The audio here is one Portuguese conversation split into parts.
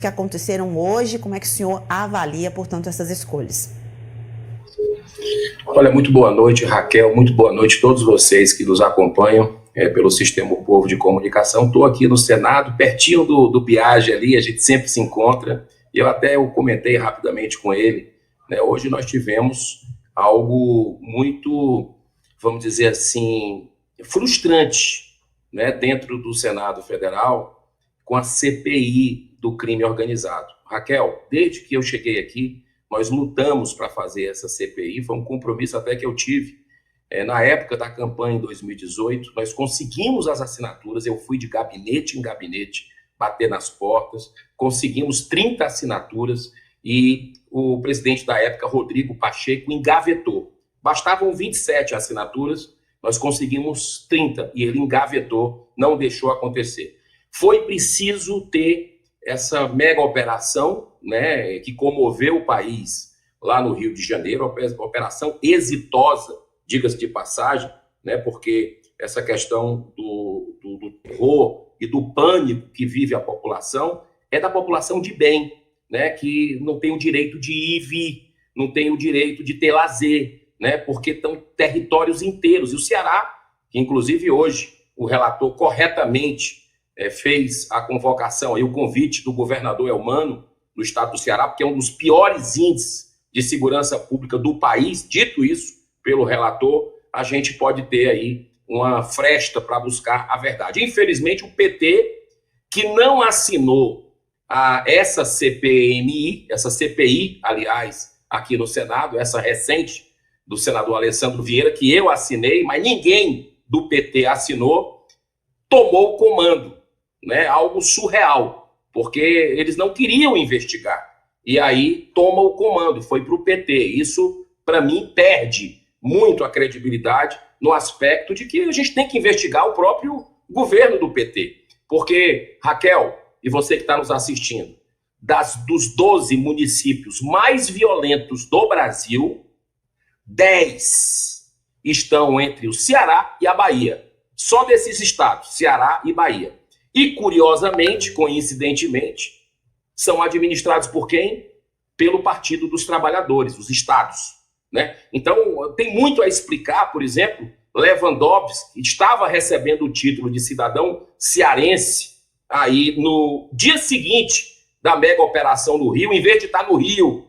que aconteceram hoje, como é que o senhor avalia, portanto, essas escolhas? Olha, muito boa noite, Raquel, muito boa noite a todos vocês que nos acompanham pelo Sistema O Povo de Comunicação. Estou aqui no Senado, pertinho do Biagi ali, a gente sempre se encontra, e eu comentei rapidamente com ele, né? Hoje nós tivemos algo muito, vamos dizer assim, frustrante, né, dentro do Senado Federal, com a CPI do crime organizado. Raquel, desde que eu cheguei aqui, nós lutamos para fazer essa CPI, foi um compromisso até que eu tive. Na época da campanha em 2018, nós conseguimos as assinaturas, eu fui de gabinete em gabinete, bater nas portas, conseguimos 30 assinaturas e o presidente da época, Rodrigo Pacheco, engavetou. Bastavam 27 assinaturas, nós conseguimos 30 e ele engavetou, não deixou acontecer. Foi preciso ter essa mega operação, né, que comoveu o país lá no Rio de Janeiro, operação exitosa, diga-se de passagem, né, porque essa questão do terror e do pânico que vive a população é da população de bem, né, que não tem o direito de ir e vir, não tem o direito de ter lazer, né, porque estão territórios inteiros. E o Ceará, que inclusive hoje o relator corretamente fez a convocação e o convite do governador Elmano, do estado do Ceará, porque é um dos piores índices de segurança pública do país. Dito isso pelo relator, a gente pode ter aí uma fresta para buscar a verdade. Infelizmente, o PT, que não assinou essa CPI, aliás, aqui no Senado, essa recente do senador Alessandro Vieira, que eu assinei, mas ninguém do PT assinou, tomou o comando. Né, algo surreal, porque eles não queriam investigar. E aí toma o comando, foi para o PT. Isso, para mim, perde muito a credibilidade no aspecto de que a gente tem que investigar o próprio governo do PT. Porque, Raquel, e você que está nos assistindo, dos 12 municípios mais violentos do Brasil, 10 estão entre o Ceará e a Bahia. Só desses estados, Ceará e Bahia. E, curiosamente, coincidentemente, são administrados por quem? Pelo Partido dos Trabalhadores, os estados. Né? Então, tem muito a explicar. Por exemplo, Lewandowski estava recebendo o título de cidadão cearense aí no dia seguinte da mega operação no Rio, em vez de estar no Rio,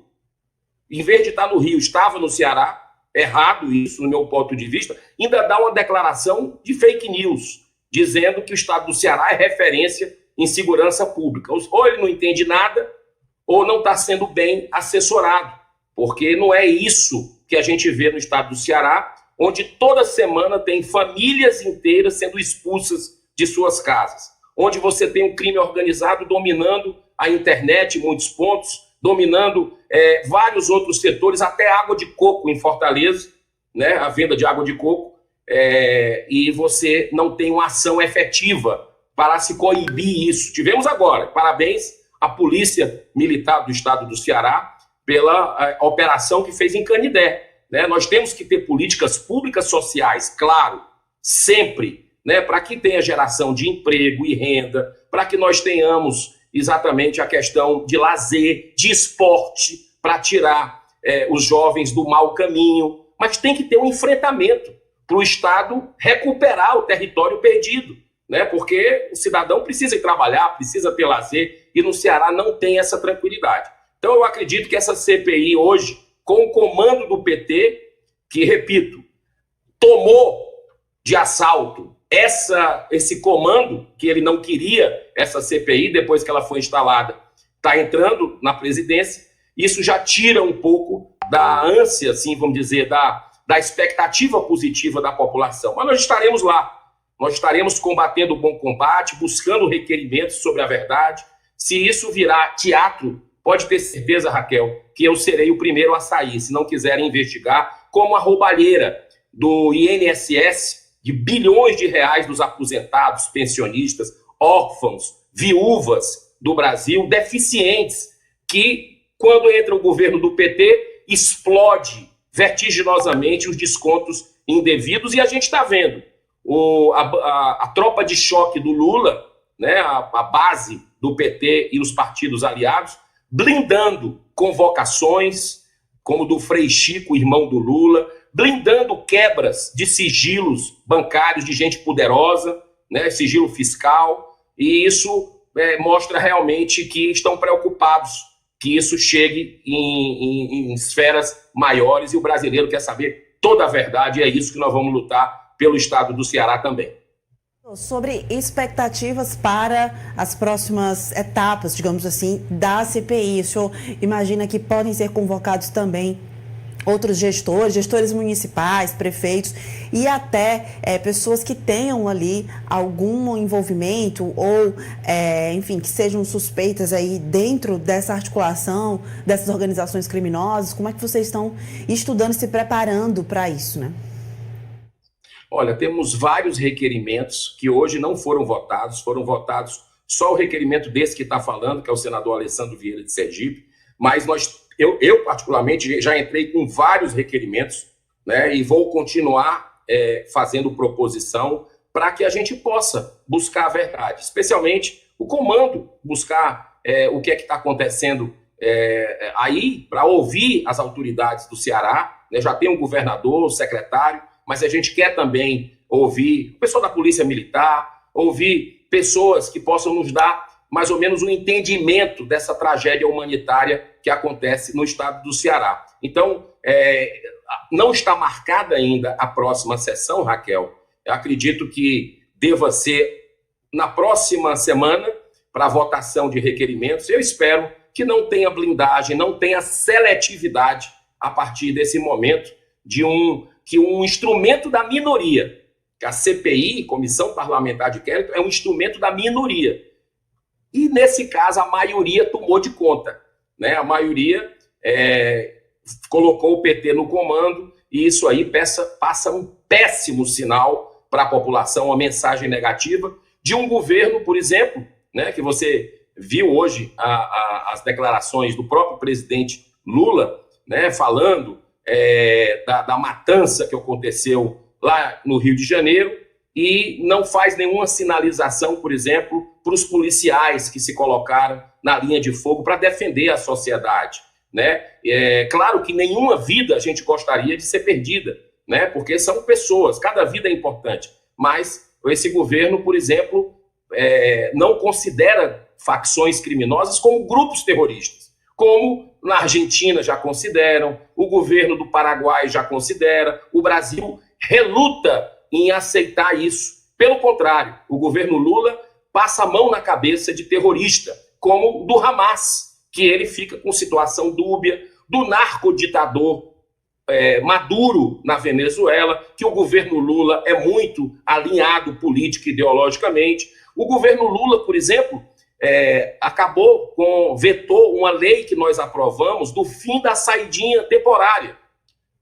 estava no Ceará. Errado isso, no meu ponto de vista, ainda dá uma declaração de fake news, dizendo que o estado do Ceará é referência em segurança pública. Ou ele não entende nada, ou não está sendo bem assessorado, porque não é isso que a gente vê no estado do Ceará, onde toda semana tem famílias inteiras sendo expulsas de suas casas, onde você tem um crime organizado dominando a internet em muitos pontos, dominando vários outros setores, até água de coco em Fortaleza, né, a venda de água de coco, e você não tem uma ação efetiva para se coibir isso. Tivemos agora, parabéns à Polícia Militar do Estado do Ceará pela operação que fez em Canidé. Né? Nós temos que ter políticas públicas sociais, claro, sempre, né, para que tenha geração de emprego e renda, para que nós tenhamos exatamente a questão de lazer, de esporte, para tirar os jovens do mau caminho, mas tem que ter um enfrentamento para o Estado recuperar o território perdido, né? Porque o cidadão precisa ir trabalhar, precisa ter lazer, e no Ceará não tem essa tranquilidade. Então eu acredito que essa CPI hoje, com o comando do PT, que, repito, tomou de assalto esse comando, que ele não queria, essa CPI, depois que ela foi instalada, está entrando na presidência, isso já tira um pouco da ânsia, assim, vamos dizer, da expectativa positiva da população. Mas nós estaremos lá, nós estaremos combatendo o bom combate, buscando requerimentos sobre a verdade. Se isso virar teatro, pode ter certeza, Raquel, que eu serei o primeiro a sair, se não quiserem investigar, como a roubalheira do INSS, de bilhões de reais dos aposentados, pensionistas, órfãos, viúvas do Brasil, deficientes, que, quando entra o governo do PT, explode vertiginosamente os descontos indevidos, e a gente está vendo a tropa de choque do Lula, né, a base do PT e os partidos aliados, blindando convocações, como do Frei Chico, irmão do Lula, blindando quebras de sigilos bancários de gente poderosa, né, sigilo fiscal, e isso mostra realmente que estão preocupados que isso chegue em esferas maiores, e o brasileiro quer saber toda a verdade, e é isso que nós vamos lutar pelo estado do Ceará também. Sobre expectativas para as próximas etapas, digamos assim, da CPI, o senhor imagina que podem ser convocados também outros gestores municipais, prefeitos e até pessoas que tenham ali algum envolvimento ou, enfim, que sejam suspeitas aí dentro dessa articulação dessas organizações criminosas? Como é que vocês estão estudando e se preparando para isso, né? Olha, temos vários requerimentos que hoje não foram votados só o requerimento desse que está falando, que é o senador Alessandro Vieira de Sergipe, mas eu particularmente já entrei com vários requerimentos, né, e vou continuar fazendo proposição para que a gente possa buscar a verdade, especialmente o comando, buscar o que é que está acontecendo aí, para ouvir as autoridades do Ceará, né, já tem um governador, um secretário, mas a gente quer também ouvir o pessoal da Polícia Militar, ouvir pessoas que possam nos dar mais ou menos um entendimento dessa tragédia humanitária que acontece no estado do Ceará. Então, não está marcada ainda a próxima sessão, Raquel. Eu acredito que deva ser na próxima semana para a votação de requerimentos. Eu espero que não tenha blindagem, não tenha seletividade a partir desse momento que um instrumento da minoria, que a CPI, Comissão Parlamentar de Inquérito, é um instrumento da minoria. E, nesse caso, a maioria tomou de conta, né? A maioria colocou o PT no comando, e isso aí passa um péssimo sinal para a população, uma mensagem negativa de um governo, por exemplo, né, que você viu hoje as declarações do próprio presidente Lula, né, falando da matança que aconteceu lá no Rio de Janeiro, e não faz nenhuma sinalização, por exemplo, para os policiais que se colocaram na linha de fogo para defender a sociedade, né? Claro que nenhuma vida a gente gostaria de ser perdida, né? Porque são pessoas, cada vida é importante, mas esse governo, por exemplo, não considera facções criminosas como grupos terroristas, como na Argentina já consideram, o governo do Paraguai já considera, o Brasil reluta em aceitar isso. Pelo contrário, o governo Lula passa a mão na cabeça de terrorista, como do Hamas, que ele fica com situação dúbia, do narcoditador Maduro na Venezuela, que o governo Lula é muito alinhado político e ideologicamente. O governo Lula, por exemplo, vetou uma lei que nós aprovamos do fim da saidinha temporária,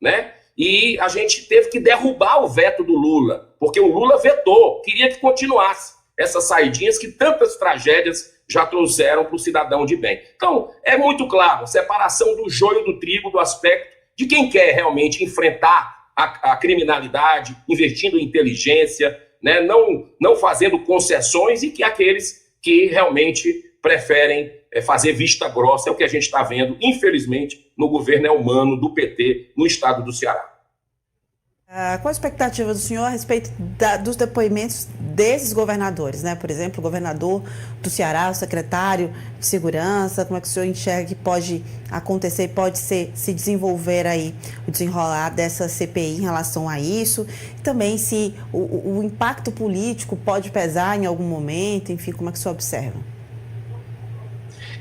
né? E a gente teve que derrubar o veto do Lula, porque o Lula vetou, queria que continuasse essas saidinhas que tantas tragédias já trouxeram para o cidadão de bem. Então, é muito claro, separação do joio do trigo, do aspecto de quem quer realmente enfrentar a criminalidade, investindo em inteligência, né? Não fazendo concessões, e que aqueles que realmente preferem fazer vista grossa, é o que a gente está vendo, infelizmente, no governo humano do PT no estado do Ceará. Qual a expectativa do senhor a respeito dos depoimentos desses governadores, né? Por exemplo, o governador do Ceará, o secretário de Segurança, como é que o senhor enxerga que pode acontecer, pode se desenvolver aí, o desenrolar dessa CPI em relação a isso? E também se o impacto político pode pesar em algum momento, enfim, como é que o senhor observa?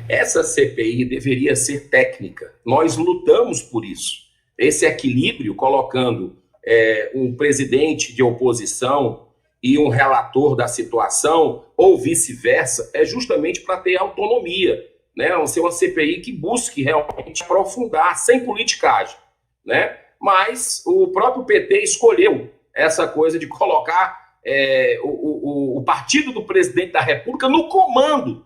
Essa CPI deveria ser técnica. Nós lutamos por isso. Esse equilíbrio, colocando um presidente de oposição e um relator da situação, ou vice-versa, é justamente para ter autonomia, né? Ser uma CPI que busque realmente aprofundar, sem politicagem, né? Mas o próprio PT escolheu essa coisa de colocar o partido do presidente da República no comando,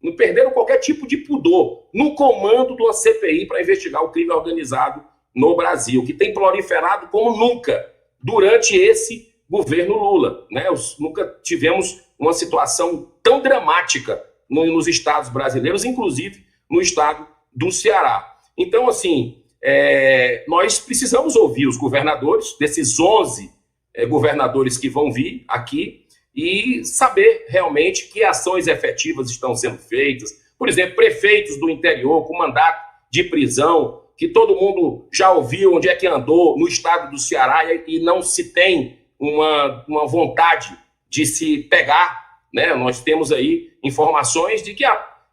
não perderam qualquer tipo de pudor, no comando de uma CPI para investigar o crime organizado no Brasil, que tem proliferado como nunca durante esse governo Lula, né? Nunca tivemos uma situação tão dramática nos estados brasileiros, inclusive no estado do Ceará. Então, assim, nós precisamos ouvir os governadores, desses 11 governadores que vão vir aqui, e saber realmente que ações efetivas estão sendo feitas. Por exemplo, prefeitos do interior com mandato de prisão, que todo mundo já ouviu onde é que andou no estado do Ceará e não se tem uma vontade de se pegar, né? Nós temos aí informações de que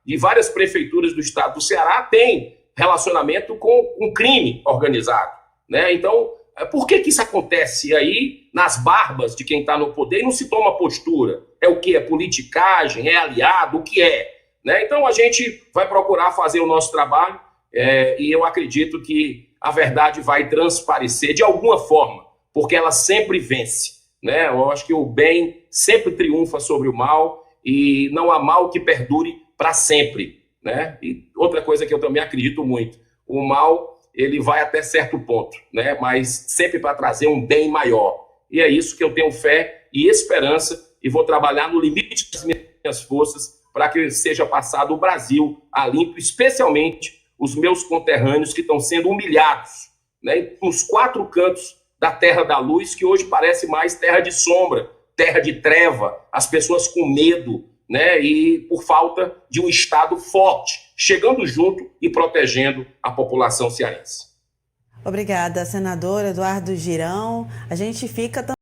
de várias prefeituras do estado do Ceará têm relacionamento com um crime organizado, né? Então, por que isso acontece aí nas barbas de quem está no poder e não se toma postura? É o que? É politicagem? É aliado? O que é? Né? Então, a gente vai procurar fazer o nosso trabalho e eu acredito que a verdade vai transparecer de alguma forma, porque ela sempre vence, né? Eu acho que o bem sempre triunfa sobre o mal e não há mal que perdure para sempre, né? E outra coisa que eu também acredito muito, o mal ele vai até certo ponto, né? Mas sempre para trazer um bem maior. E é isso que eu tenho fé e esperança e vou trabalhar no limite das minhas forças para que seja passado o Brasil a limpo, especialmente os meus conterrâneos que estão sendo humilhados, né? Nos 4 cantos da Terra da Luz, que hoje parece mais terra de sombra, terra de treva, as pessoas com medo, né? E por falta de um Estado forte, chegando junto e protegendo a população cearense. Obrigada, senador Eduardo Girão. A gente fica